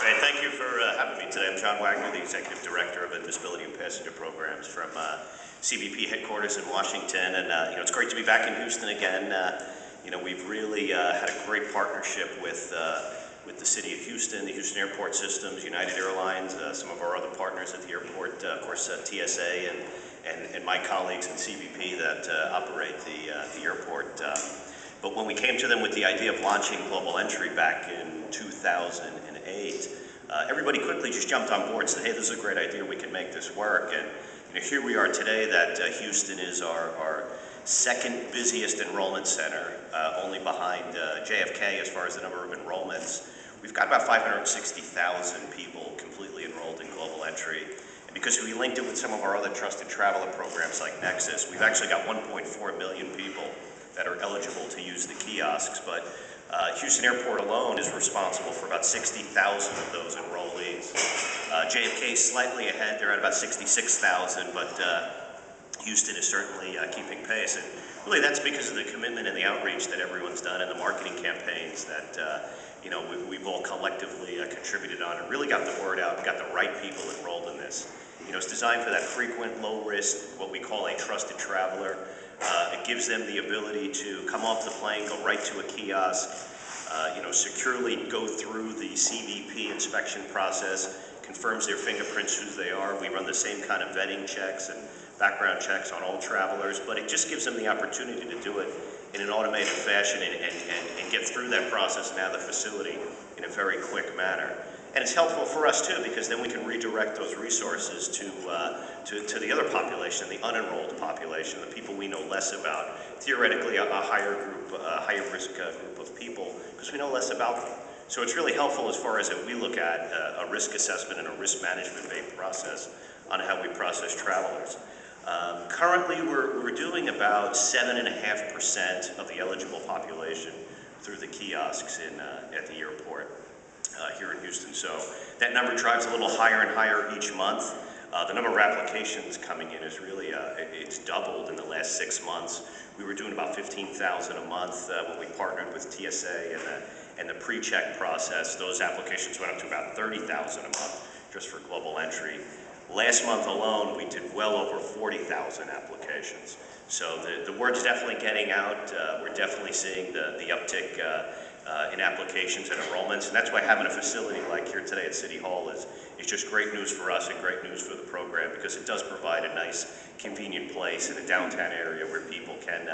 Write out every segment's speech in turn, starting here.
Great, thank you for having me today. I'm John Wagoner, the Executive Director of Admissibility and Passenger Programs from CBP headquarters in Washington, and it's great to be back in Houston again. We've really had a great partnership with the City of Houston, the Houston Airport Systems, United Airlines, some of our other partners at the airport, of course TSA, and my colleagues in CBP that operate the airport. But when we came to them with the idea of launching Global Entry back in 2008, everybody quickly just jumped on board and said, hey, this is a great idea, we can make this work. And here we are today that Houston is our second busiest enrollment center, only behind JFK as far as the number of enrollments. We've got about 560,000 people completely enrolled in Global Entry. And because we linked it with some of our other trusted traveler programs like Nexus, we've actually got 1.4 million people that are eligible to use the kiosks. But Houston Airport alone is responsible for about 60,000 of those enrollees. JFK is slightly ahead, they're at about 66,000, but Houston is certainly keeping pace. And really that's because of the commitment and the outreach that everyone's done and the marketing campaigns that we've all collectively contributed on and really got the word out and got the right people enrolled in this. It's designed for that frequent, low-risk, what we call a trusted traveler. It gives them the ability to come off the plane, go right to a kiosk, securely go through the CBP inspection process, confirms their fingerprints, who they are. We run the same kind of vetting checks and background checks on all travelers, but it just gives them the opportunity to do it in an automated fashion and get through that process and out of the facility in a very quick manner. And it's helpful for us too, because then we can redirect those resources to the other population, the unenrolled population, the people we know less about, theoretically a higher risk group of people, because we know less about them. So it's really helpful as far as if we look at a risk assessment and a risk management-based process on how we process travelers. Currently, we're doing about 7.5% of the eligible population through the kiosks at the airport here in Houston. So that number drives a little higher and higher each month. The number of applications coming in is really, it's doubled in the last 6 months. We were doing about 15,000 a month when we partnered with TSA and the pre-check process. Those applications went up to about 30,000 a month just for Global Entry. Last month alone, we did well over 40,000 applications. So the word's definitely getting out. We're definitely seeing the uptick in applications and enrollments, and that's why having a facility like here today at City Hall is just great news for us and great news for the program, because it does provide a nice, convenient place in a downtown area where people can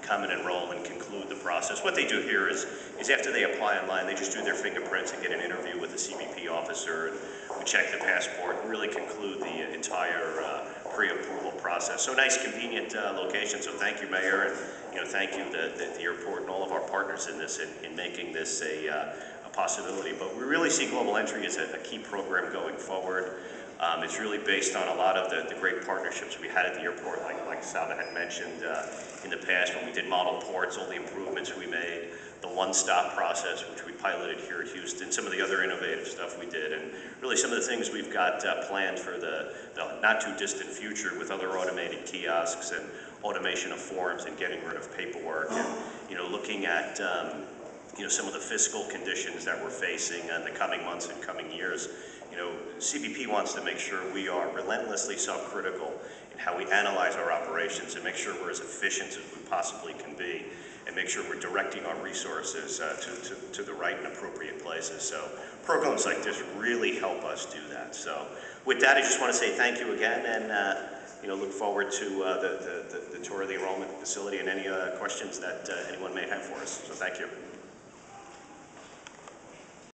come and enroll and conclude the process. What they do here is after they apply online, they just do their fingerprints and get an interview with a CBP officer, and we check the passport and really conclude the entire pre-approval process. So nice, convenient location. So thank you, Mayor, and thank you the airport and all of our partners in this in making this a possibility. But we really see Global Entry as a key program going forward. It's really based on a lot of the great partnerships we had at the airport, like Saba had mentioned in the past, when we did model ports, all the improvements we made, the one-stop process, which we piloted here at Houston, some of the other innovative stuff we did, and really some of the things we've got planned for the not-too-distant future with other automated kiosks and automation of forms and getting rid of paperwork, and looking at some of the fiscal conditions that we're facing in the coming months and coming years. CBP wants to make sure we are relentlessly self-critical in how we analyze our operations and make sure we're as efficient as we possibly can be, and make sure we're directing our resources to the right and appropriate places. So programs like this really help us do that. So with that, I just want to say thank you again, and look forward to the tour of the enrollment facility and any questions that anyone may have for us. So thank you.